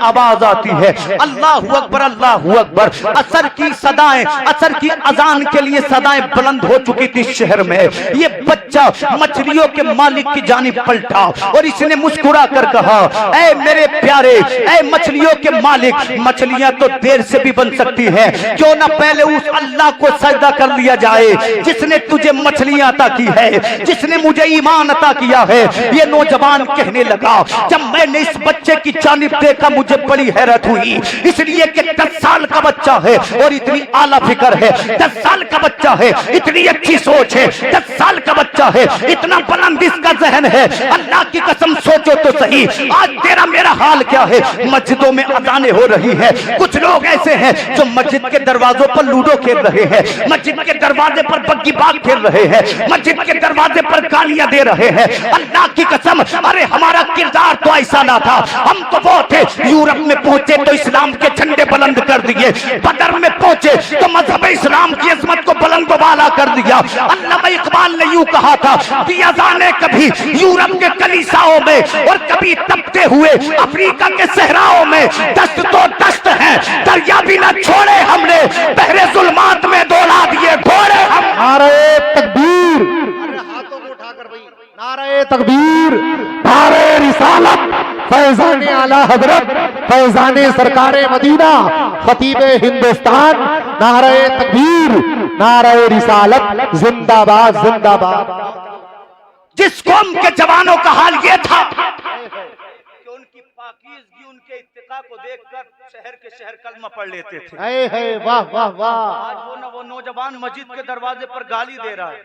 आवाज आती है अल्लाहू अकबर अल्लाहू अकबर। असर की सदाएं, असर की अजान के लिए सदाएं बुलंद हो चुकी थी शहर में। ये बच्चा मछलियों के मालिक की जानिब पलटा और इसने मुस्कुरा कर कहा, ऐ मेरे प्यारे, ऐ मछलियों के मालिक, मछलियां तो देर से भी बन सकती है, क्यों ना पहले उस अल्लाह को सजदा कर लिया जाए जिसने तुझे मछलियां अता की है, जिसने मुझे ईमान अता किया है। ये नौजवान कहने लगा, जब मैंने इस बच्चे की जानिब देखा मुझे बड़ी हैरत हुई, इसलिए कि 10 साल का बच्चा है और इतनी आला फिक्र है, 10 साल का बच्चा है, इतनी अच्छी सोच है, 10 साल का बच्चा है, इतना बुलंद इसका जहन है। अल्लाह की कसम सोचो तो सही, आज तेरा मेरा हाल क्या है। मस्जिदों में अजानें हो रही है, कुछ लोग ऐसे हैं जो मस्जिद के दरवाजों पर लूडो खेल रहे हैं, मस्जिद के दरवाजे पर बग्गी बाग खेल रहे हैं, मस्जिद के दरवाजे पर गालियां दे रहे हैं। अल्लाह की कसम, अरे हमारा किरदार तो ऐसा ना था, हम तो वो थे, यूरोप में पहुंचे तो इस्लाम के झंडे बुलंद कर दिए, बदर में पहुंचे तो मजहब इस्लाम की अजमत को बुलंद वाला कर दिया। अल्लामा इकबाल ने यूं कहा था कि अज़ाने कभी यूरोप के कलीसाओं में और कभी तपते हुए अफ्रीका के सहराओं में, दस्त तो दस्त है, दरिया भी न छोड़े हमने, बहरे जुल्मात में दौड़ा दिए घोड़े हम। नारे तकबीर, हाथों को उठाकर भाई, नारे तकबीर, नारे रिसालत, फैजाने आला हजरत, फैजाने सरकारे मदीना, खतीबे हिंदुस्तान, नारे तकबीर, नारे रिसालत, जिंदाबाद जिंदाबाद। जिस कौम के जवानों का हाल ये था कि उनकी पाकीज़गी, उनके इत्तिका को देखकर शहर के शहर कलमा पढ़ लेते थे। वाह वाह वाह। आज वो नौजवान मस्जिद के दरवाजे पर गाली दे रहा है,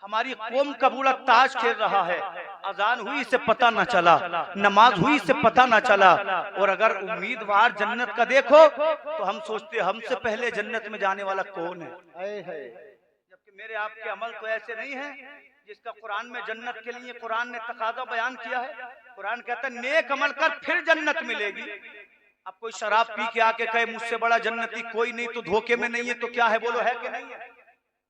हमारी कौम कबूलत ताश खेल रहा है, अजान हुई से पता न चला, नमाज हुई से पता न चला। और अगर उम्मीदवार जन्नत का देखो तो हम सोचते हमसे पहले जन्नत में जाने वाला कौन है, जबकि मेरे आपके अमल तो ऐसे नहीं है जिसका कुरान में जन्नत के लिए कुरान ने तकाजा बयान किया है। कुरान कहता है नेक अमल कर फिर जन्नत मिलेगी। अब कोई शराब पी के आके कहे मुझसे बड़ा जन्नती कोई नहीं, तो धोखे में नहीं है तो क्या है, बोलो है कि नहीं है,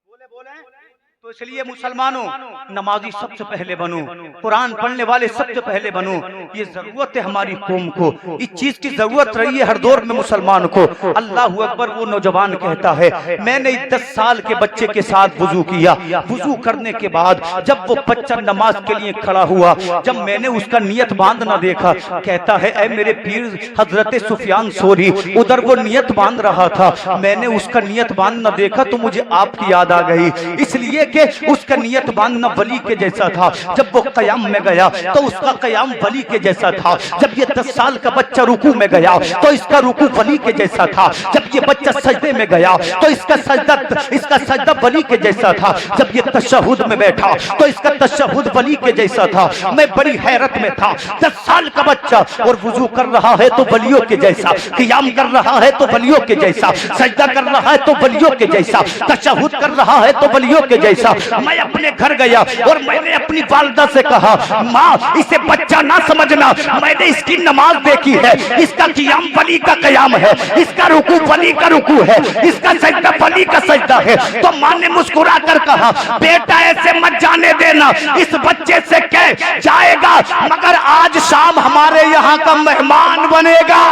बोले। तो इसलिए मुसलमानों, नमाजी सबसे पहले बनो, कुरान पढ़ने वाले सबसे पहले बनो। ये जरूरत है हमारी कौम को, इस चीज की जरूरत रही है हर दौर में मुसलमान को। अल्लाहू अकबर। वो नौजवान कहता है, मैंने 10 साल के बच्चे के साथ वुजू किया, वुजू करने के बाद जब वो बच्चा नमाज के लिए खड़ा हुआ, जब मैंने उसका नियत बांधना देखा, कहता है ऐ मेरे पीर हजरत सुफियान सोरी, उधर वो नियत बांध रहा था, मैंने उसका नियत बांधना देखा तो मुझे आपकी याद आ गई, इसलिए कि उसका नियत बांधना वली के जैसा था। जब वो कयाम में गया तो उसका कयाम वली के जैसा था। जब ये 10 साल का बच्चा रुकू में गया तो इसका रुकू वली के जैसा था। जब ये बच्चा सजदे में गया तो इसका सजदा वली के जैसा था। जब ये तशहुद में बैठा तो इसका तशहुद वली के जैसा था। मैं बड़ी हैरत में था, 10 साल का बच्चा और वुजू कर रहा है तो वलियों के जैसा, क़ियाम कर रहा है तो वलियों के जैसा, सजदा कर रहा है तो वलियों के जैसा, तशहुद कर रहा है तो वलियों के जैसा। मैं अपने घर गया और मैंने अपनी वालिदा से कहा, माँ इसे बच्चा ना समझना, मैंने इसकी नमाज देखी है, इसका क़ियाम वली का क़याम है, इसका रुकू वली का रुकू है, इसका सजदा वली का सजदा है। तो माँ ने मुस्कुरा कर कहा, बेटा ऐसे मत जाने देना, इस बच्चे से कह जाएगा मगर आज शाम हमारे यहाँ का मेहमान बनेगा।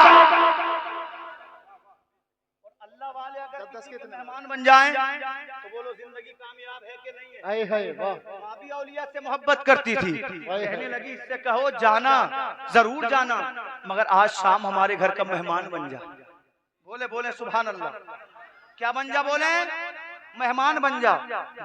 अल्लाह वाले अगर मेहमान बन जाएं तो बोलो जिंदगी कामयाब है कि नहीं है। माँ भी औलिया से मोहब्बत करती थी, कहने लगी इससे कहो जाना, जरूर जाना, मगर आज शाम हमारे घर का मेहमान बन जा। बोले सुभान अल्लाह, क्या बन जा, बोले मेहमान बन जा।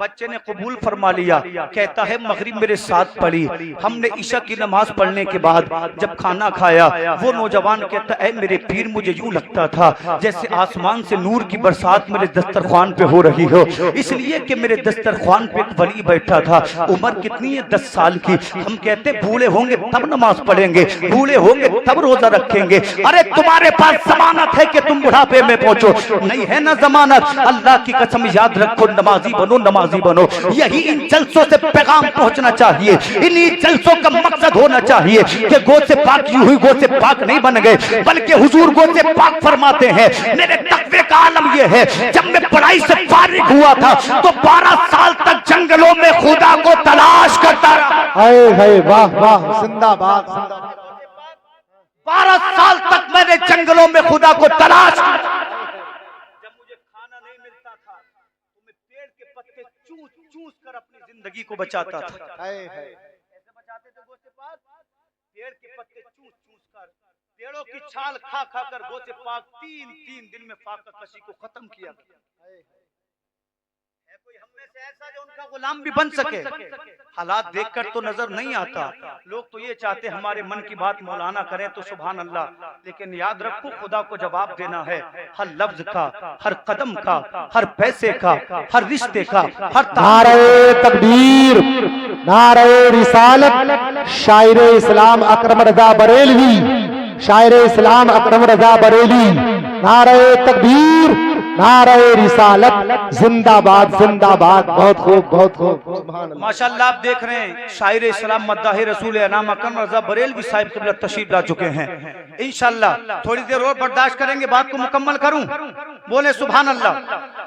बच्चे ने कबूल फरमा लिया, कहता है मगरिब मेरे साथ पढ़ी, हमने ईशा की नमाज पढ़ने के बाद जब खाना खाया, वो नौजवान कहता है मेरे पीर मुझे यूं लगता था जैसे आसमान से नूर की बरसात मेरे दस्तरखान पे हो रही हो, इसलिए कि मेरे दस्तरखान पे एक वली बैठा था। उम्र कितनी है, 10 साल की। हम कहते बूढ़े होंगे तब नमाज पढ़ेंगे, बूढ़े होंगे तब रोजा रखेंगे। अरे तुम्हारे पास जमानत है कि तुम बुढ़ापे में पहुंचो? नहीं है ना जमानत। अल्लाह की कसम याद रखो, नमाजी बनो, नमाजी बनो। यही इन जलसों से पैगाम पहुंचना चाहिए, इन्हीं जलसों का मकसद होना चाहिए कि गो से पाक यूं ही गो से पाक नहीं बन गए, बल्कि हुजूर गो से पाक फरमाते हैं। मेरे तकवे का आलम यह है, जब मैं पढ़ाई से फारिग हुआ था तो 12 साल तक जंगलों में खुदा को तलाश करता रहा। वाह वाह, जिंदाबाद जिंदाबाद। 12 साल तक मैंने जंगलों में खुदा को तलाश किया। जब मुझे खाना नहीं मिलता था तो मैं पेड़ के पत्ते चूस चूस कर अपनी जिंदगी को बचाता था। ऐसे बचाते थे गोसे पाक, पेड़ के पत्ते चूस चूस कर, पेड़ों की छाल खा खा कर गोसे पाक 3 दिन में फाका कशी को खत्म किया। कोई हम में से ऐसा जो उनका गुलाम भी बन सके? हालात देखकर तो नजर नहीं आता। लोग तो ये चाहते हमारे मन की बात मौलाना करें तो सुभान अल्लाह, लेकिन याद रखो खुदा को जवाब देना है हर लफ्ज का, हर कदम का, हर पैसे का, हर रिश्ते का, हर नारे तकबीर, नारे रिसालत। शायर इस्लाम अकरम रजा बरेलवी, शायर इस्लाम अकरम रजा बरेली। नारे तकबीर, नारे रिसालत, जिंदाबाद जिंदाबाद। बहुत खूब बहुत खूब माशाअल्लाह। आप देख रहे हैं शायर इस्लाम मद्दाह रसूल अनाम अकरम रजा बरेलवी साहिब क़िबला तशरीफ ला चुके हैं। इंशाअल्लाह थोड़ी देर और बर्दाश्त करेंगे, बात को मुकम्मल करूं, बोले सुभान अल्लाह।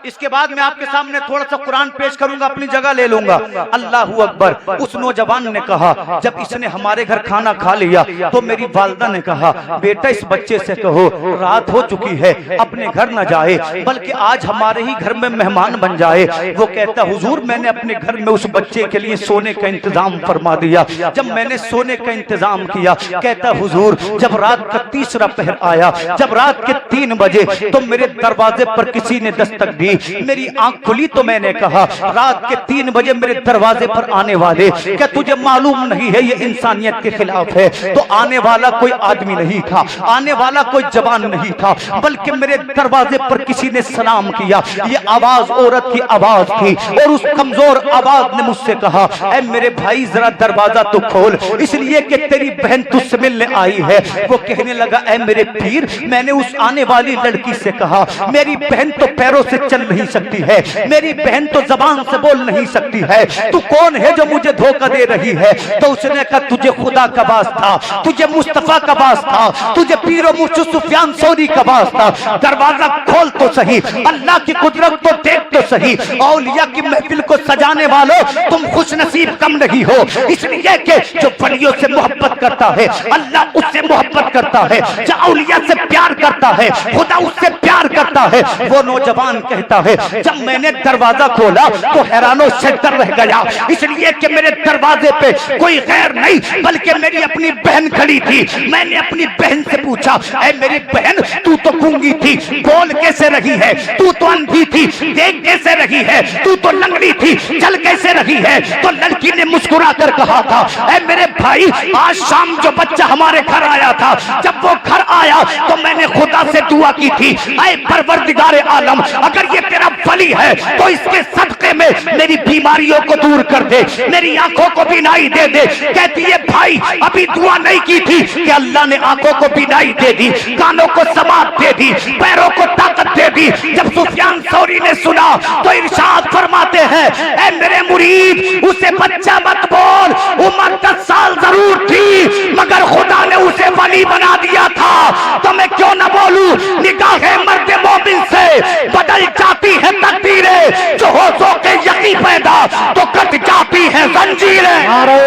इसके बाद मैं आपके सामने थोड़ा सा कुरान पेश करूंगा, अपनी जगह ले लूंगा। अल्लाह अकबर। उस नौजवान ने कहा जब इसने हमारे घर खाना खा लिया तो मेरी वालिदा ने कहा बेटा इस बच्चे से कहो रात हो चुकी है, अपने घर न जाए बल्कि आज हमारे ही घर में मेहमान बन जाए। वो कहता हुजूर मैंने अपने घर में उस बच्चे के लिए सोने का इंतजाम फरमा दिया। जब मैंने सोने का इंतजाम किया, कहता हुजूर जब रात का तीसरा पहर आया, जब रात के 3 बजे तो मेरे दरवाजे पर किसी ने दस्तक दी। मेरी आंख खुली तो मैंने कहा रात के 3 बजे मेरे दरवाजे पर आने वाले, क्या तुझे मालूम नहीं है ये इंसानियत के खिलाफ है? तो आने वाला कोई आदमी नहीं था, आने वाला कोई जवान नहीं था, बल्कि मेरे दरवाजे पर किसी ने सलाम किया। ये आवाज औरत की आवाज थी और उस कमजोर आवाज ने मुझसे कहा ऐ मेरे भाई जरा दरवाजा तो खोल, इसलिए कि तेरी बहन तुझसे मिलने आई है। वो कहने लगा ऐ मेरे पीर, मैंने उस आने वाली लड़की से कहा मेरी बहन तो पैरों से चल नहीं सकती है, मेरी बहन तो जबान से बोल नहीं सकती है, तू कौन है जो मुझे धोखा दे रही है? तो उसने कहा तुझे खुदा का वास था, तुझे मुस्तफा का वास था, तुझे पीरो मुर्शिद सुफियान सौरी का वास था। दरवाजा खोल तो सही, अल्लाह की कुदरत तो देख तो सही। औलिया की महफिल को सजाने वालों तुम खुश नसीब कम नहीं हो, इसलिए कि जो वलियों से मोहब्बत करता है अल्लाह उससे मोहब्बत करता है, जो औलिया से प्यार करता है खुदा उससे प्यार करता है। वो नौजवान कहता है जब मैंने दरवाजा खोला तो हैरानो शक्कर रह गया, इसलिए कि मेरे दरवाजे पे कोई गैर नहीं बल्कि मेरी अपनी बहन खड़ी थी। मैंने अपनी बहन से पूछा ऐ मेरी बहन तू तो गूंगी थी, बोल कैसे रही है? तू तो अंधी थी, देख कैसे रही है? तू तो लंगड़ी थी, चल कैसे रही है? तो लड़की ने मुस्कुरा कर कहा था ऐ मेरे भाई आज शाम जो बच्चा हमारे घर आया था, जब वो घर आया तो मैंने खुदा से दुआ की थी ऐ परवरदिगार आलम अगर ये तेरा वली है तो इसके सदके में मेरी बीमारियों को दूर कर दे, मेरी आंखों को बीनाई दे दे। कहती है भाई अभी दुआ नहीं की थी कि अल्लाह ने आंखों को बीनाई दे दी, कानों को समात दे दी, पैरों को ताकत दे दी। जब सुफियान सौरी ने सुना तो इरशाद फरमाते हैं ऐ मेरे मुरीद उसे बच्चा मत बोल, उम्र 10 साल जरूर थी मगर खुदा ने उसे वली बना दिया था। तो मैं क्यों ना बोलूं निगाहे मर्द मोमिन से बदल जाती है तकदीरें, जो होशों के यकीन पैदा तो कट जाती है जंजीरें। नारे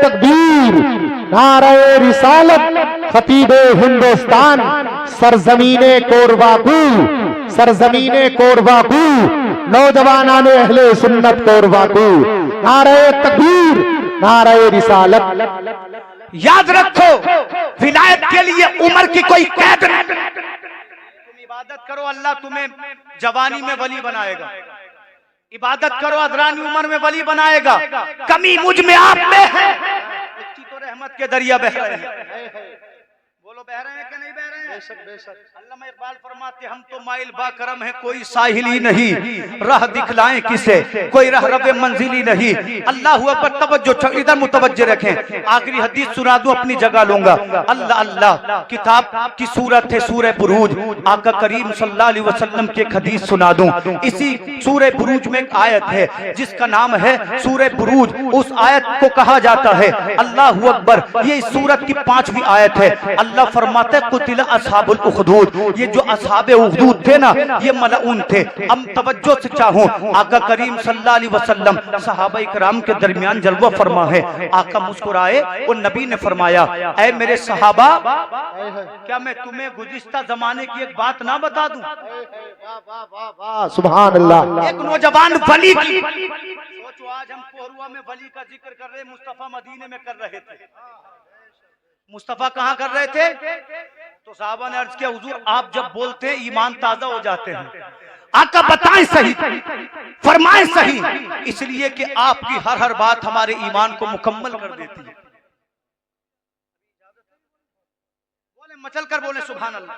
तकबीर, नारे रिसालत। खतीबे हिंदुस्तान सरजमीने कोरबाकू, सरजमीने कोरबाकू, नौजवानाने अहले सुन्नत कोरबाकू। नारे तकबीर, नारे रिसालत। याद रखो विलायत के लिए उम्र की कोई कैद नहीं। तुम इबादत करो अल्लाह तुम्हें जवानी में वली बनाएगा, इबादत करो अदरानी उम्र में वली बनाएगा। कमी मुझ में आप में है, उसकी तो रहमत के दरिया बह रहे हैं। बोलो बह रहे हैं कि नहीं बह रहे हैं? बेशक बेशक। अल्लामा इकबाल फरमाते हम तो माइल बाकरम है कोई साहिली नहीं, राह दिखलाएं किसे कोई रहरब मंजिली नहीं। अल्लाह अकबर। तवज्जो इधर मुतवज्जे रखें, आखिरी हदीस सुना दूं अपनी जगह लूंगा। अल्लाह अल्लाह किताब की सूरत है सूरह बुरूज, आका करीम सल्लल्लाहु अलैहि वसल्लम की एक हदीस सुना दूं। इसी सूरह बुरूज में एक आयत है जिसका नाम है सूरह बुरूज। उस आयत को कहा जाता है अल्लाह अकबर, ये इस सूरत की 5वीं आयत है। अल्लाह फरमाते कुतिल असहाबुल उखदूद, ये जो असहाबे उखदूद थे ना, ये मलऊन थे। अब तवज्जो से चाहूं, आका करीम सल्लल्लाहु अलैहि वसल्लम सहाबा इकराम के दरमियान जलवा फरमा है। आका मुस्कुराए और नबी ने फरमाया, ऐ मेरे सहाबा, क्या मैं तुम्हें गुज़िश्ता जमाने की एक बात ना बता दूं? सुभान अल्लाह। एक नौजवान वली की, सोचो आज हम कोहरुआ में वली का जिक्र कर रहे, मुस्तफा मदीने में कर रहे थे। मुस्तफा कहाँ कर रहे थे? तो साहबा ने अर्ज किया, हुजूर आप जब बोलते हैं ईमान ताजा हो जाते हैं। आका बताएं सही, फरमाएं सही, इसलिए कि आपकी हर बात हमारे ईमान को मुकम्मल कर देती है। बोले, मचल कर बोले सुभान अल्लाह।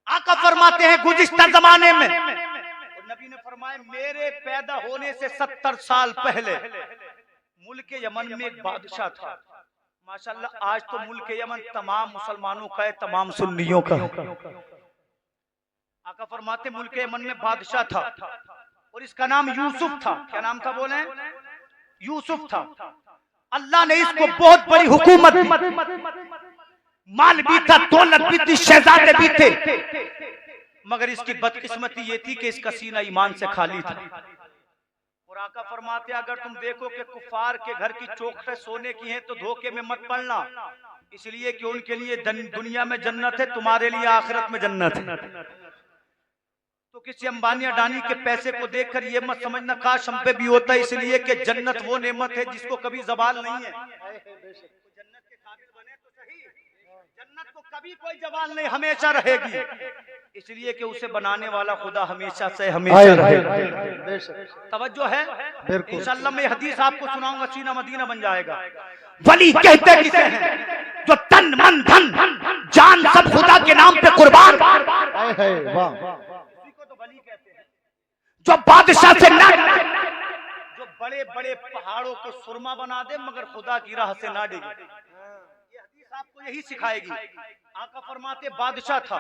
आका फरमाते हैं गुज़िश्ता जमाने में, और नबी ने फरमाया मेरे पैदा होने से 70 साल पहले मुल्क यमन में एक बादशाह था। माशाअल्लाह आज तो मुल्क यमन तमाम मुसलमानों का है, तमाम सुन्नियों का है। आका फरमाते मुल्क यमन में बादशाह था और इसका नाम यूसुफ था। क्या नाम था बोले? यूसुफ था। अल्लाह ने इसको बहुत बड़ी हुकूमत दी, माल भी था, दौलत भी थी, शहजादे भी थे, मगर इसकी बदकिस्मती ये थी कि इसका सीना ईमान से खाली था। और आका फरमाते अगर तुम देखो कि कुफार के घर की चौखटें सोने की हैं तो धोखे में मत पड़ना, इसलिए कि उनके लिए दुनिया में जन्नत है, तुम्हारे लिए आखिरत में जन्नत है। तो किसी अंबानी अडानी के पैसे को देखकर ये मत समझना काश हम पे भी होता, इसलिए कि जन्नत वो नेमत है जिसको कभी जवाल नहीं है। जन्नत के काबिल बने तो सही, जन्नत को कभी कोई जवाल नहीं, हमेशा रहेगी, इसलिए कि उसे बनाने वाला खुदा हमेशा से हमेशा रहेगा। तवज्जो है? इंशाअल्लाह मैं हदीस आपको सुनाऊंगा, सीना मदीना बन जाएगा। वली कहते किसे हैं? जो तन मन धन जान सब खुदा के नाम पे कुर्बान, जो बादशाह से ना, जो बड़े बड़े पहाड़ों को सुरमा बना दे मगर खुदा की राह से ना डिगे। ये हदीस आपको यही सिखाएगी। आका फरमाते बादशाह था,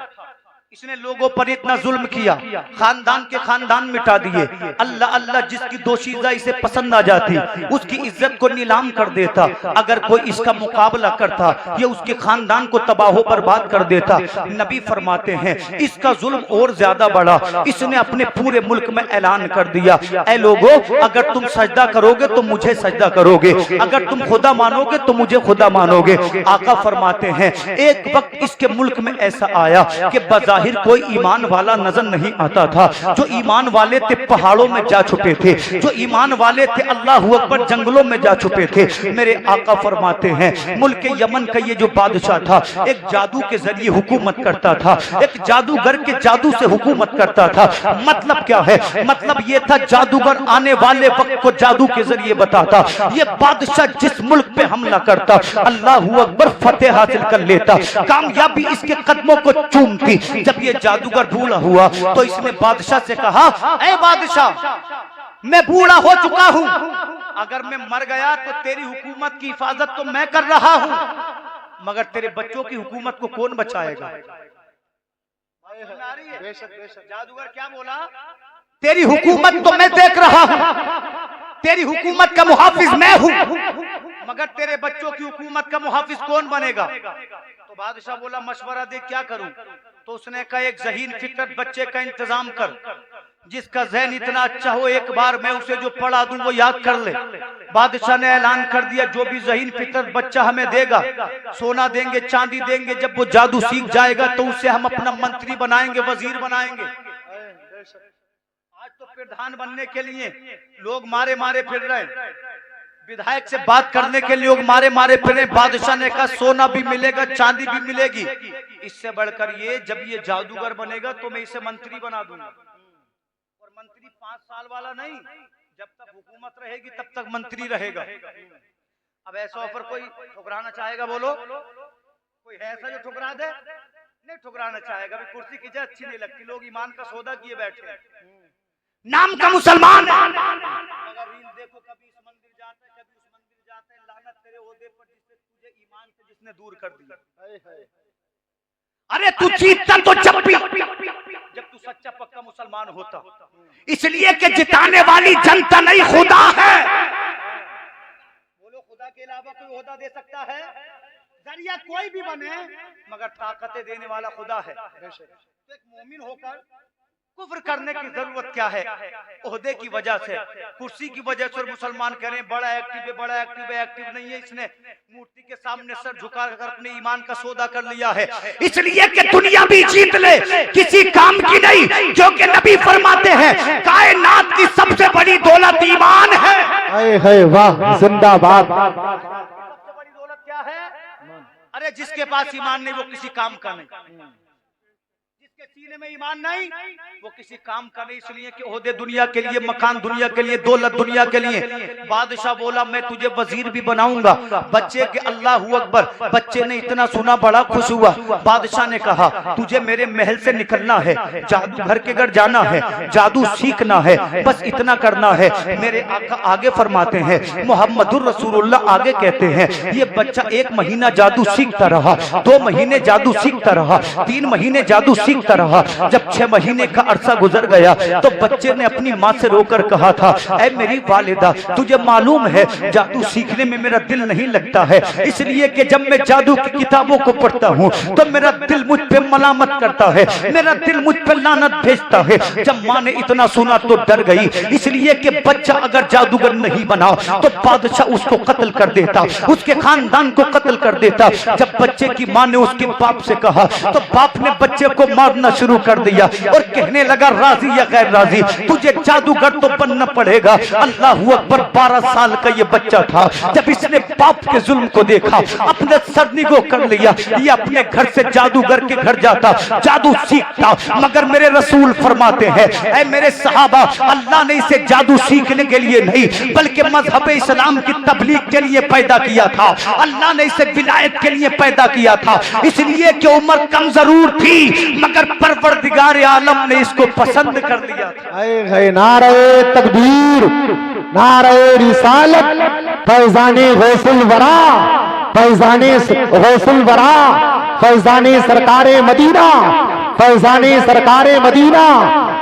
इसने लोगों पर इतना जुल्म किया, खानदान के खानदान मिटा दिए। अल्लाह अल्लाह जिसकी दोशीज़ा इसे पसंद आ जाती उसकी इज्जत को नीलाम कर देता, अगर कोई इसका मुकाबला करता ये उसके खानदान को तबाह बर्बाद कर देता। नबी फरमाते हैं इसका जुल्म और ज्यादा बढ़ा, इसने अपने पूरे मुल्क में ऐलान कर दिया, ऐ लोगों अगर तुम सजदा करोगे तो मुझे सजदा करोगे, अगर तुम खुदा मानोगे तो मुझे खुदा मानोगे। आका फरमाते हैं एक वक्त इसके मुल्क में ऐसा आया कि बाजार कोई ईमान वाला नजर नहीं आता था। जो ईमान वाले थे पहाड़ों में जा छुपे थे, जो ईमान वाले थे अल्लाह अकबर जंगलों में जा छुपे थे। मेरे आका फरमाते हैं मुल्क यमन का ये जो बादशाह था एक जादू के जरिए हुकूमत करता था, एक जादूगर के जादू से हुकूमत करता था। मतलब क्या है? मतलब ये था जादूगर आने वाले वक्त को जादू के जरिए बताता। ये बादशाह जिस मुल्क पे हमला करता अल्लाह अकबर फतेह हासिल कर लेता, कामयाबी इसके कदमों को चूमती। जब ये जादूगर बूढ़ा हुआ तो इसने बादशाह से कहा, ऐ बादशाह मैं बूढ़ा हो चुका हूँ, अगर मैं मर गया तो तेरी हुकूमत की हिफाजत तो मैं कर रहा हूँ, मगर तेरे बच्चों की हुकूमत को कौन बचाएगा? जादूगर क्या बोला? तेरी हुकूमत तो मैं देख रहा हूँ, तेरी हुकूमत का मुहाफिज मैं हूँ, मगर तेरे बच्चों की हुकूमत का मुहाफिज कौन बनेगा? तो बादशाह बोला मशवरा दे क्या करूं? तो उसने कहा एक ज़हीन फितरत बच्चे का इंतजाम कर, जिसका ज़हन इतना अच्छा हो एक बार मैं उसे जो पढ़ा दूं वो याद कर ले। बादशाह ने ऐलान कर दिया जो भी ज़हीन फितरत बच्चा हमें देगा सोना देंगे, चांदी देंगे, जब वो जादू सीख जाएगा तो उसे हम अपना मंत्री बनाएंगे, वजीर बनाएंगे। आज तो प्रधान बनने के लिए लोग मारे मारे फिर रहे, विधायक से बात करने के लिए लोग मारे मारे फिरे। बादशाह ने कहा सोना भी मिलेगा, चांदी भी मिलेगी, इससे बढ़कर ये जब ये जादूगर बनेगा तो मैं इसे मंत्री बना दूंगा। और मंत्री 5 साल वाला नहीं, जब तक हुकूमत रहेगी तब तक मंत्री रहेगा। अब ऐसा ऑफर कोई ठुकराना चाहेगा? बोलो कोई है ऐसा जो ठुकरा दे? नहीं ठुकराना चाहेगा। कुर्सी की जगह अच्छी नहीं लगती, लोग ईमान का सौदा किए बैठे, नाम का मुसलमान। अगर देखो कभी इस मंदिर जाता है कभी उस मंदिर जाता है, लानत तेरे ओहदे पर जिससे तुझे ईमान से जिसने दूर कर दिया। अरे तू जीतता तो जब तू सच्चा पक्का मुसलमान होता, इसलिए कि जिताने वाली जनता नहीं खुदा है। बोलो खुदा के अलावा कोई ओहदा दे सकता है? जरिया कोई भी बने मगर ताकतें देने वाला खुदा है। तो एक मोमिन होकर कुफ्र करने की जरूरत क्या है? ओहदे की वजह से, कुर्सी की वजह से मुसलमान करें बड़ा एक्टिव है, बड़ा एक्टिव है। एक्टिव नहीं है, इसने मूर्ति के सामने सर झुकाकर अपने ईमान का सौदा कर लिया है, इसलिए कि दुनिया भी जीत ले, किसी काम की नहीं। जो कि नबी फरमाते हैं कायनात की सबसे बड़ी दौलत ईमान है। वाह, जिंदाबाद। सबसे बड़ी दौलत क्या है? अरे जिसके पास ईमान नहीं वो किसी काम का नहीं, जिसके सीने में ईमान नहीं वो किसी काम का नहीं। इसलिए कि ओहदे दुनिया के लिए, मकान दुनिया के लिए, दौलत दुनिया के लिए। बादशाह बोला मैं तुझे वजीर भी बनाऊंगा। बच्चे के अल्लाह अकबर, बच्चे ने इतना सुना बड़ा खुश हुआ। बादशाह ने कहा तुझे मेरे महल से निकलना है, जादूगर के घर जाना है, जादू सीखना है, बस इतना करना है। मेरे आका आगे फरमाते हैं, मोहम्मदुर रसूलुल्लाह आगे कहते हैं, ये बच्चा 1 महीना जादू सीखता रहा, 2 महीने जादू सीखता रहा, 3 महीने जादू सीखता रहा। जब 6 महीने का अरसा गुजर गया तो बच्चे ने अपनी माँ से रोकर कहा था, ऐ मेरी वालिदा तुझे मालूम है जादू सीखने में मेरा दिल नहीं लगता है, इसलिए कि जब मैं जादू की किताबों को पढ़ता हूँ तो मेरा दिल मुझ पे मलामत करता है, मेरा दिल मुझ पे लानत भेजता है। जब माँ ने इतना सुना तो डर गई, इसलिए कि बच्चा अगर जादूगर नहीं बना तो बादशाह उसको कत्ल कर देता, उसके खानदान को कत्ल कर देता। जब बच्चे की माँ ने उसके बाप से कहा तो बाप ने बच्चे को मारना शुरू कर दिया और कहने लगा राजी या गैर राजी तुझे जादूगर तो बनना पड़ेगा। अल्लाह अकबर। 12 साल का ये बच्चा था, जब इसने बाप के जुल्म को देखा अपने सर निगो कर लिया। ये अपने घर से जादूगर के घर जाता, जादू सीखता, मगर मेरे रसूल फरमाते हैं ऐ मेरे सहाबा, अल्लाह ने इसे जादू सीखने के लिए नहीं बल्कि मजहब इस्लाम की तबलीग के लिए पैदा किया था। अल्लाह ने इसे विलायत के लिए पैदा किया था, इसलिए कि उम्र कम जरूर थी मगर परवरदिगार आलम ने इसको पसंद कर लिया था। नारे तकबीर, नारे रिसालत, फैजाने गौसुल वरा, फैजाने गौसुल वरा, फैजाने सरकारे मदीना, फैजाने सरकारे मदीना।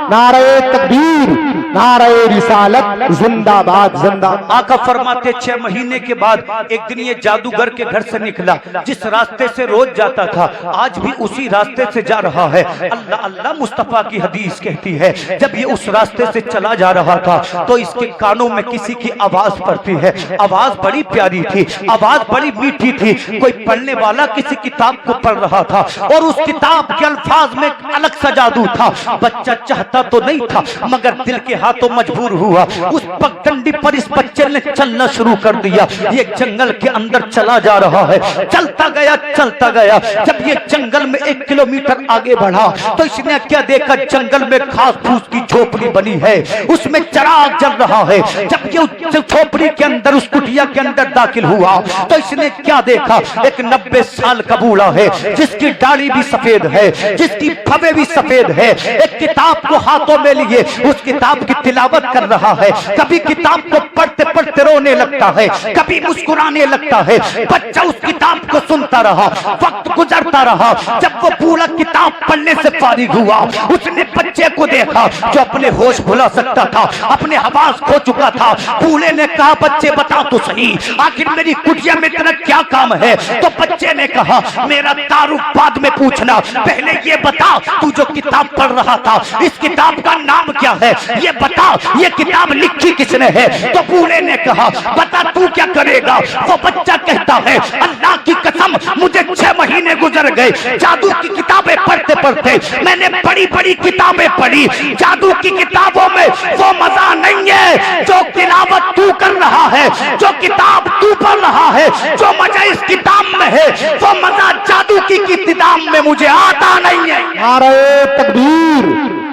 नारे तकबीर, नारे रिसालत, जिंदाबाद जिंदाबाद। आका फरमाते 6 महीने के बाद एक दिन ये जादूगर के घर से निकला, जिस रास्ते से रोज जाता था आज भी उसी रास्ते से जा रहा है। अल्लाह अल्लाह मुस्तफा की हदीस कहती है जब ये उस रास्ते से चला जा रहा था तो इसके कानों में किसी की आवाज पड़ती है। आवाज बड़ी प्यारी थी, आवाज बड़ी मीठी थी। कोई पढ़ने वाला किसी किताब को पढ़ रहा था और उस किताब के अल्फाज में अलग सा जादू था। बच्चा चाहता तो नहीं था मगर दिल के हाथों मजबूर हुआ। उस पगडंडी पर इस बच्चे ने चलना शुरू कर दिया। ये जंगल के अंदर चला जा रहा है, चलता गया चलता गया। जब ये जंगल में 1 किलोमीटर आगे बढ़ा तो इसने क्या देखा, जंगल में घास फूस की झोपड़ी बनी है, उसमें चिराग जल रहा है। जब ये उस झोपड़ी के अंदर, उस कुटिया के अंदर दाखिल हुआ तो इसने क्या देखा, एक 90 साल का बूढ़ा है जिसकी दाढ़ी भी सफेद है, जिसकी फबे भी सफेद है। एक किताब को हाथों में लिए उस किताब की तिलावत कर रहा है। कभी किताब को पढ़ते पढ़ते रोने लगता है, कभी मुस्कुराने लगता है। बच्चा उस किताब को सुनता रहा, वक्त गुजरता रहा। जब वो पूरा किताब पढ़ने से फारिग हुआ उसने बच्चे को देखा जो अपने होश भुला सकता था, अपने हवास खो चुका था। बूढ़े ने कहा बच्चे बता तो सही आखिर मेरी कुटिया में तेरा क्या काम है। तो बच्चे ने कहा मेरा तारुफ बाद में पूछना, पहले ये बता तू जो किताब पढ़ रहा था इस किताब का नाम क्या है, ये बता ये किताब लिखी किसने है। तो बूढ़े ने कहा बता तू क्या करेगा। वो बच्चा कहता है अल्लाह की कसम मुझे 6 महीने गुजर गए जादू की किताबें पढ़ते पढ़ते। मैंने बड़ी बड़ी किताबें पढ़ी, जादू की किताबों में वो मजा नहीं है जो तिलावत तू कर रहा है, जो किताब तू पढ़ रहा है। जो मजा इस किताब में है वो मजा जादू की किताब में मुझे आता नहीं है। नारे तकबीर,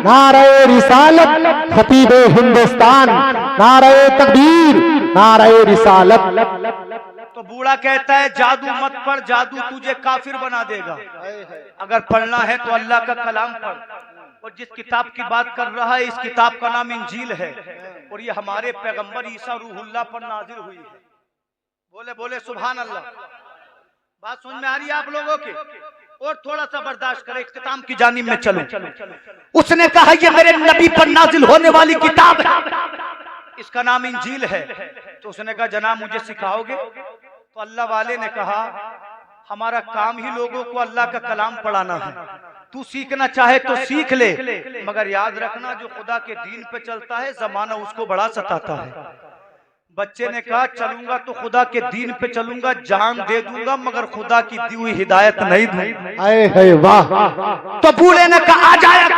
नारे रिसालत, खतीब हिंदुस्तान, नारे तकबीर, नारे रिसालत। तो बूढ़ा कहता है जादू मत पढ़, जादू तुझे काफिर बना देगा। अगर पढ़ना है तो अल्लाह का कलाम पढ़। और जिस किताब की बात कर रहा है इस किताब का नाम इंजील है और ये हमारे पैगंबर ईसा रूहुल्लाह पर नाजिल हुई है। बोले बोले सुभान अल्लाह। बात समझ में आ रही है आप लोगों के? और थोड़ा सा बर्दाश्त करें, इख्तिताम की जानिब में चलो। उसने कहा ये मेरे नबी पर नाजिल होने वाली किताब है, इसका नाम इंजील है। तो उसने कहा जनाब मुझे सिखाओगे? तो अल्लाह वाले ने कहा हमारा काम ही लोगों को अल्लाह का कलाम पढ़ाना है। तू सीखना चाहे तो सीख ले, मगर याद रखना जो खुदा के दीन पे चलता है जमाना उसको बड़ा सताता है। बच्चे ने कहा चलूंगा तो खुदा के दीन पे चलूंगा, जान दे दूंगा, मगर खुदा की दी हुई हिदायत नहीं दूंगा। अरे वाह। तो बूढ़े ने कहा आ जाएगा।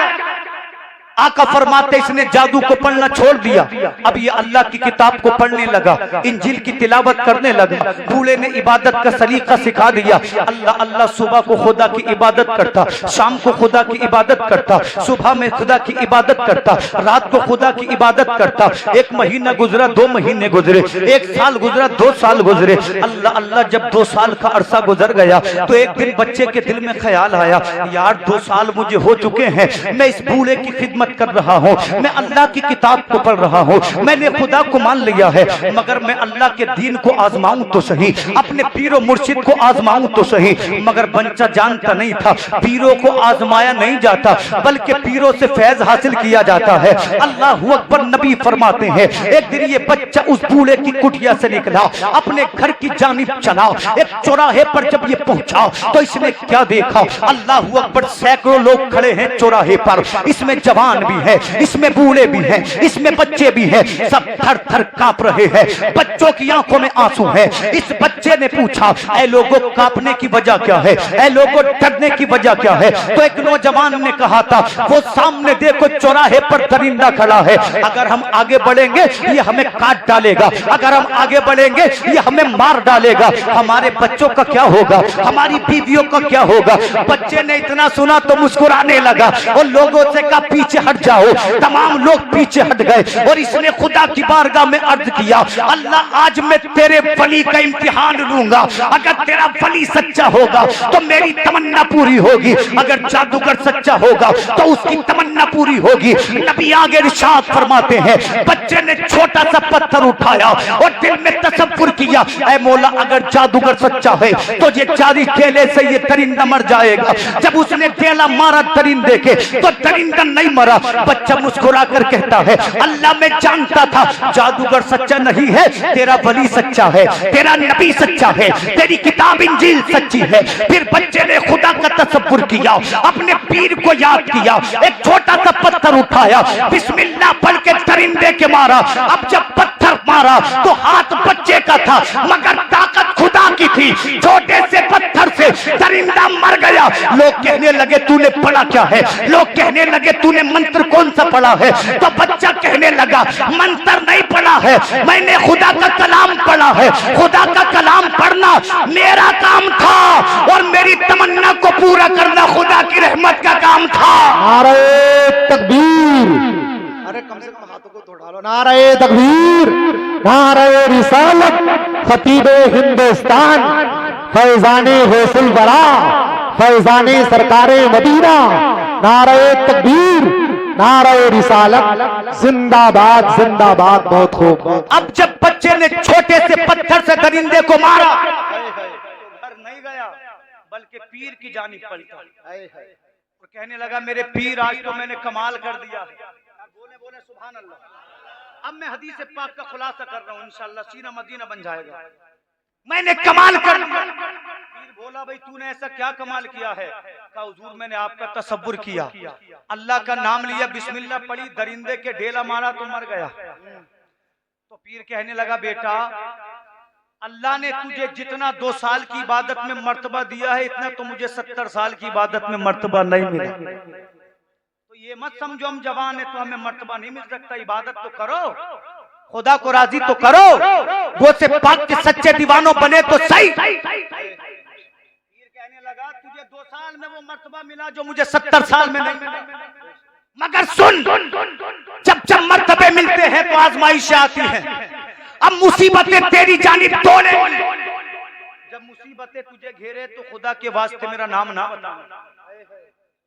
आका फरमाते इसने जादू को पढ़ना छोड़ दिया, अब ये अल्लाह की किताब को पढ़ने लगा, इंजील की तिलावत करने लगा। बूढ़े ने इबादत का सलीका सिखा दिया। अल्लाह अल्लाह सुबह को खुदा की इबादत करता, शाम को खुदा की इबादत करता, सुबह में खुदा की इबादत करता, रात को खुदा की इबादत करता। 1 महीना गुजरा, 2 महीने गुजरे, 1 साल गुजरा, 2 साल गुजरे। अल्लाह अल्लाह जब 2 साल का अरसा गुजर गया तो एक दिन बच्चे के दिल में ख्याल आया, यार 2 साल मुझे हो चुके हैं, मैं इस बूढ़े की खिदमत कर रहा हूँ, मैं अल्लाह की किताब को पढ़ रहा हूँ, मैंने खुदा को मान लिया है, मगर मैं अल्लाह के दीन को आजमाऊं तो सही, अपने पीरो मुर्शिद को आजमाऊं तो सही। मगर बच्चा जानता नहीं था पीरों को आजमाया नहीं जाता, बल्कि पीरों से फैज हासिल किया जाता है। अल्लाह अकबर। नबी फरमाते हैं एक दिन ये बच्चा उस बूढ़े की कुटिया से निकला, अपने घर की जानिब चला। एक चौराहे पर जब ये पहुंचा तो इसने क्या देखा, अल्लाह अकबर, सैकड़ों लोग खड़े हैं चौराहे पर, इसमें जवान भी है, इसमें बूढ़े भी हैं, इसमें बच्चे भी हैं, सब थर थर कांप रहे हैं, बच्चों की आंखों में आंसू हैं। इस बच्चे ने पूछा ऐ लोगों कांपने की वजह क्या है, ऐ लोगों डरने की वजह क्या है। तो एक नौजवान ने कहा था वो सामने देखो चौराहे पर दरिंदा खड़ा है, अगर हम आगे बढ़ेंगे ये हमें काट डालेगा, अगर हम आगे बढ़ेंगे ये हमें मार डालेगा, हमारे बच्चों का क्या होगा, हमारी बीवियों का क्या होगा। बच्चे ने इतना सुना तो मुस्कुराने लगा और लोगों से कहा पीछे हट जाओ। तमाम लोग पीछे हट गए और इसने खुदा की बारगाह में अर्ज किया, अल्लाह आज मैं तेरे वली का इम्तिहान लूंगा, अगर तेरा वली सच्चा होगा तो मेरी तमन्ना पूरी होगी, अगर जादूगर सच्चा होगा तो उसकी तमन्ना पूरी होगी। नबी आगे इरशाद फरमाते हैं बच्चे ने छोटा सा पत्थर उठाया और दिल में तसव्वुर किया, ऐ मौला अगर जादूगर सच्चा है तो ये 4 केले से ये दरिंदा मर जाएगा। जब उसने केला मारा दरिंदे के तो दरिंदा नहीं मरा। बच्चा मुस्कुरा कर कहता है अल्लाह मैं जानता था जादूगर सच्चा नहीं है, तेरा वली सच्चा है, तेरा नबी सच्चा है, तेरी किताब इंजील सच्ची है। फिर बच्चे ने खुदा का तसव्वुर किया, अपने पीर को याद किया, एक छोटा सा पत्थर उठाया, बिस्मिल्लाह पढ़ के दरिंदे के मारा। अब जब पत्थर मारा तो हाथ बच्चे का था मगर ताकत खुदा की थी, छोटे से पत्थर से दरिंदा मर गया। लोग कहने लगे तूने पढ़ा क्या है, लोग कहने लगे तूने मंत्र कौन सा पढ़ा है। तो बच्चा कहने लगा मंत्र नहीं पढ़ा है, मैंने खुदा का कलाम पढ़ा है, खुदा का कलाम पढ़ना मेरा काम था और मेरी तमन्ना को पूरा करना खुदा की रहमत का काम था। नारे तकबीर। अरे कम से कम हाथों को तो उठा लो। नारे तकबीर, नारे रिसालत, खतीबे हिंदुस्तान, फैजाने गौसुल वरा, फैजाने सरकारे मदीना। नारे तकबीर, नारे रिसालत, जिंदाबाद जिंदाबाद। बहुत खूब। अब जब बच्चे ने छोटे से पत्थर से दरिंदे को मारा घर नहीं गया बल्कि पीर की जानिब पलटा और कहने लगा मेरे पीर आज तो मैंने कमाल कर दिया। बोले बोले सुभान अल्लाह। अब मैं हदीस पाक का खुलासा कर रहा हूँ, इंशाअल्लाह सीना मदीना बन जाएगा। मैंने कमाल कर दिया। पीर बोला भाई तूने ऐसा क्या कमाल किया है। कहा हुजूर मैंने आपका तसव्वुर किया, अल्लाह का नाम लिया, बिस्मिल्लाह पढ़ी, दरिंदे के ढेला मारा तो मर गया। तो पीर कहने लगा बेटा अल्लाह ने तुझे जितना 2 साल की इबादत में मर्तबा दिया है इतना तो मुझे 70 साल की इबादत में मर्तबा नहीं मिला। तो ये मत समझो हम जवान है तो हमें मर्तबा नहीं मिल सकता। इबादत तो करो, खुदा को राजी तो करो, वो से पाक के सच्चे दीवानों बने तो सही। कहने लगा तुझे 2 साल में वो मर्तबा मिला जो मुझे 70 साल में नहीं मिला। मगर सुन, जब जब मर्तबे मिलते हैं तो आजमाइशें आती हैं। अब मुसीबतें तेरी जानिब दौड़े, जब मुसीबतें तुझे घेरे तो खुदा के वास्ते मेरा नाम ना बता।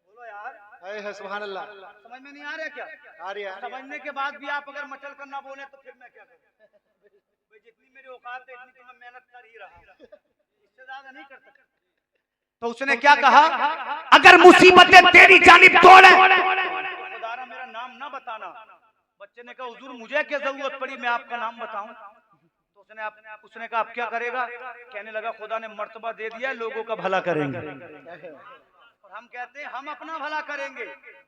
बोलो यार, सुभान अल्लाह। समझ में नहीं आ रहा क्या? आ रही है। समझने के बाद भी आप अगर मचल कर ना बोले तो फिर मैं क्या करूं? जितनी मेरी औकात है इतनी तो मैं मेहनत कर ही रहा हूं, इससे ज्यादा नहीं कर सकता। तो उसने क्या कहा, अगर मुसीबतें तेरी जानिब दौड़े खुदारा मेरा नाम ना बताना। बच्चे ने कहा हुजूर मुझे क्या जरूरत पड़ी मैं आपका नाम बताऊं। तो उसने कहा आप क्या करेगा? कहने लगा खुदा ने मर्तबा दे दिया, लोगों का भला करेंगे। और हम कहते हैं हम अपना भला करेंगे,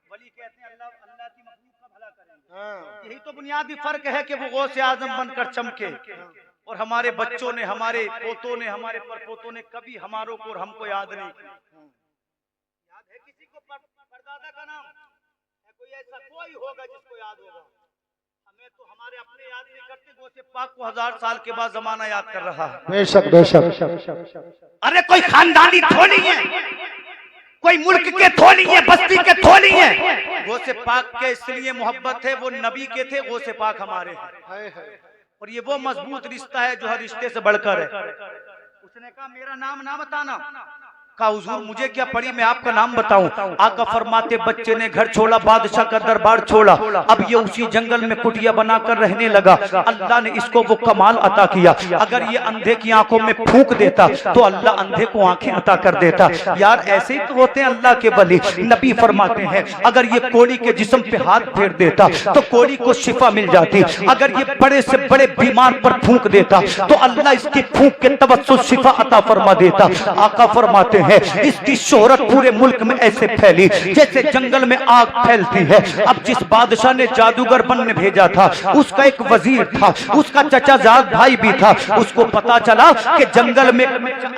वली कहते हैं अल्लाह अल्लाह की मखलूक का भला करेंगे। यही तो बुनियादी फर्क है कि वो गौसे आजम बनकर चमके और हमारे बच्चों ने, हमारे पोतों ने, हमारे परपोतों ने कभी हमारों को और हमको याद नहीं किया। याद है किसी को परदादा का नाम? कोई ऐसा कोई होगा जिसको याद होगा? हमें तो हमारे अपने याद नहीं करते, गौसे पाक को 1000 साल के बाद जमाना याद कर रहा है। बेशक बेशक। अरे कोई खानदानी थोड़ी है, कोई मुल्क के थोड़ी है, बस्ती के थोड़ी है। गौसे पाक के इसलिए मोहब्बत है, वो नबी के थे, गौसे पाक हमारे हैं। और ये वो मजबूत रिश्ता है जो हर रिश्ते से बढ़कर है। उसने कहा मेरा नाम ना बताना। कहा हुजूर मुझे क्या पड़ी, मैं आपका नाम बताऊं? आका फरमाते बच्चे ने घर छोड़ा, बादशाह का दरबार छोड़ा, अब ये उसी जंगल में कुटिया बनाकर रहने लगा। अल्लाह ने इसको वो कमाल अता किया, अगर ये अंधे की आंखों में फूंक देता तो अल्लाह अंधे को आंखें अता कर देता। यार ऐसे ही तो होते हैं अल्लाह के वली। नबी फरमाते हैं अगर ये कोड़ी के जिस्म पे हाथ फेर देता तो कोड़ी को शिफा मिल जाती, अगर ये बड़े से बड़े बीमार पर फूंक देता तो अल्लाह इसकी फूंक के तवस्सुल शिफा अता फरमा देता। आका फरमाते हैं इसकी शोहरत पूरे मुल्क में ऐसे फैली जैसे जंगल में आग फैलती है। अब जिस बादशाह ने जादूगर बनने भेजा था उसका एक वजीर था, उसका चचाजाद भाई भी था। उसको पता चला कि जंगल में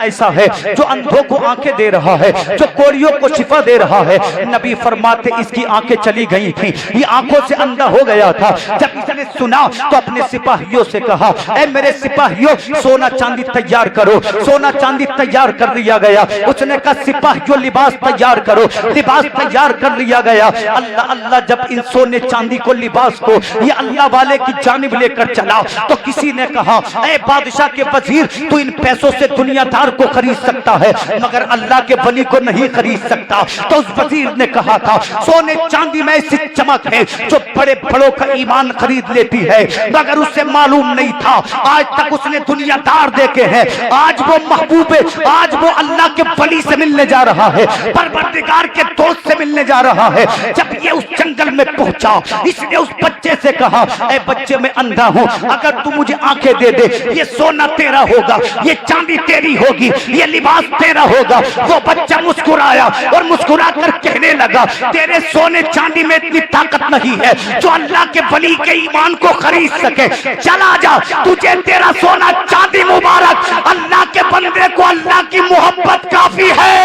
ऐसा है जो अंधों को आंखें दे रहा है, जो कोड़ियों को शिफा दे रहा है। नबी फरमाते इसकी आंखें चली गई थी, ये आंखों से अंधा हो गया था। जब इसने सुना तो अपने सिपाहियों से कहा ऐ मेरे सिपाहियों सोना चांदी तैयार करो। सोना चांदी तैयार कर दिया गया। उसने कहा सिपाहियों लिबास तैयार करो। लिबास तैयार कर लिया गया। अल्लाह अल्लाह जब इन सोने चांदी को लिबास को ये अल्लाह वाले की जानिब लेकर चला तो किसी ने कहा ऐ बादशाह के वजीर तू इन पैसों से दुनियादार को खरीद सकता है मगर अल्लाह के वली को नहीं खरीद सकता। तो उस वजीर ने कहा था सोने चांदी में ऐसी चमक है जो बड़े बड़ों का ईमान खरीद लेती है, मगर उसे मालूम नहीं था आज तक उसने दुनियादार देखे हैं। आज वो महबूब, आज वो अल्लाह के वली से मिलने जा रहा है, परवरदिगार के दोस्त से मिलने जा रहा है। जब ये उस जंगल में पहुंचा इसने उस बच्चे से कहा ऐ बच्चे मैं अंधा हूं, अगर तू मुझे आंखें दे दे ये सोना तेरा होगा, ये चांदी तेरी होगी, ये लिबास तेरा होगा। वो बच्चा मुस्कुराया और मुस्कुरा कर कहने लगा तेरे सोने चांदी में इतनी ताकत नहीं है जो अल्लाह के वली के ईमान को खरीद सके। चला जा, तुझे तेरा सोना चांदी मुबारक, अल्लाह के बंदे को अल्लाह की मोहब्बत काफी है।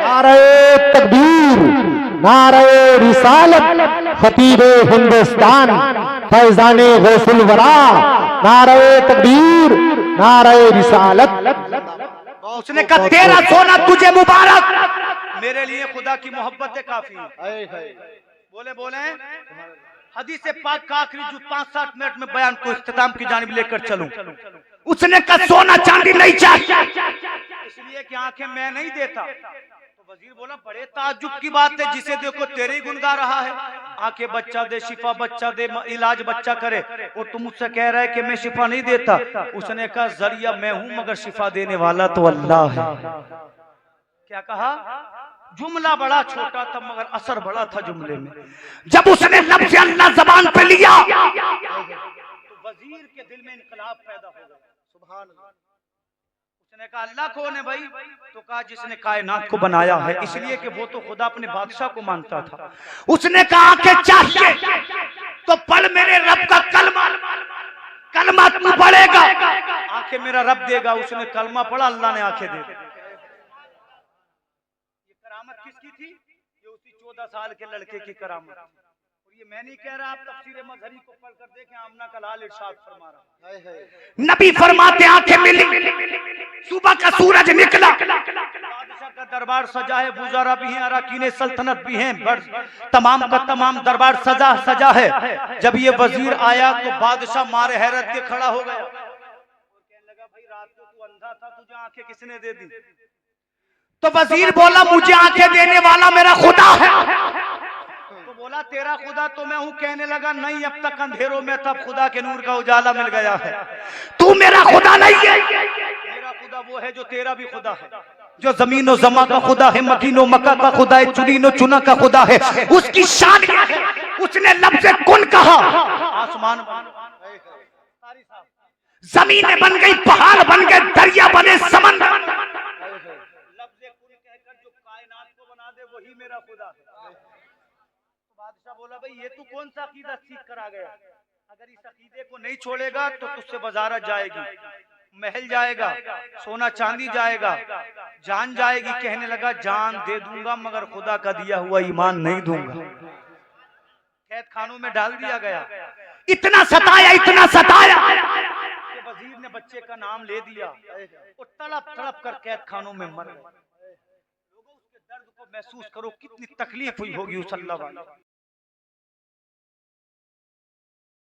नारे तकबीर, नारे रिसालत, खतीबे हिंदुस्तान, फैजाने गौसुल वरा, नारे तकबीर, नारे रिसालत। उसने कहा तेरा सोना तुझे मुबारक, मेरे लिए खुदा की मोहब्बत है काफी। बोले बोले हदीस पाक का आखिरी जो 5-7 मिनट में बयान को इख्तिताम की जानिब लेकर चलूं। उसने कहा सोना चांदी नहीं चाहिए इसलिए कि आंखें मैं नहीं देता। तो वजीर बोला बड़े ताज्जुब की बात है, जिसे देखो तेरे ही गुण गा रहा है। आंखें बच्चा दे, शिफा बच्चा दे, इलाज बच्चा करे, और तुम मुझसे कह रहा है कि मैं शिफा नहीं देता। उसने कहा जरिया मैं हूं मगर शिफा देने वाला तो अल्लाह है। क्या कहा? जुमला बड़ा छोटा था मगर असर बड़ा था जुमले में। जब उसने लफ्ज़ अल्लाह जबान पे लिया तो वजीर के दिल में इनकलाब पैदा हो गया। सुभान अल्लाह। उसने कहा अल्लाह कौन है भाई? तो कहा जिसने कायनात को बनाया है, इसलिए कि वो तो खुदा अपने बादशाह को मानता था। उसने कहा आंखें चाहिए तो पढ़ मेरे रब का कलमा, कलमा तू पढ़ेगा आंखें मेरा रब देगा। उसने कलमा पढ़ा, अल्लाह ने आंखें दे दी। किसकी थी? ये उसी 14 साल के लड़के की करामत। और ये मैं नहीं कह रहा, आप तफसीर मजहरी को पढ़कर देखें, आमना का लाल इरशाद फरमा रहा। नबी फरमाते आंखें मिली, सुबह का सूरज निकला, बादशाह का दरबार सजा है, वुज़ारा भी हैं, अराकीन सल्तनत भी हैं, तमाम का तमाम दरबार सजा है। जब ये वजीर आया तो बादशाह मारे हैरत के खड़ा हो गया और कहने लगा भाई रात को तू अंधा था, तुझे आंखें किसने दे दी? तो वजीर बोला मुझे आंखें देने वाला मेरा खुदा है। तो बोला तेरा खुदा तो मैं हूं। कहने लगा नहीं, अब तक अंधेरों में तब खुदा के नूर का उजाला मिल गया है। तू मेरा खुदा नहीं है, मेरा खुदा वो है जो तेरा भी खुदा है, जो जमीन और जमा का खुदा है, मकीनो मक्का का खुदा है, चुनीनो चुना का खुदा है। उसकी शान क्या है? उसने लफ्ज़ कुन कहा, आसमान जमीनें बन गई, पहाड़ बन गए, दरिया बने, समंदर। लफ्ज़े कुन कहकर जो कायनात को बना दे वही मेरा खुदा है। तो बादशाह बोला भाई ये तू कौन सा अकीदा सीख कर आ गया? अगर इस अकीदे को नहीं छोड़ेगा तो तुझसे वजारत जाएगी, महल जाएगा, सोना चांदी जाएगा, जान जाएगी। कहने लगा जान दे दूंगा मगर खुदा का दिया हुआ ईमान नहीं दूंगा। कैद खानों में डाल दिया गया। इतना सताया, इतना सताया। के वजीर ने बच्चे का नाम ले दिया। वो तड़प तड़प कर कैद खानों में मर गए। लोगों उसके दर्द को महसूस करो, कितनी तकलीफ हुई होगी उस अल्लाह वाले।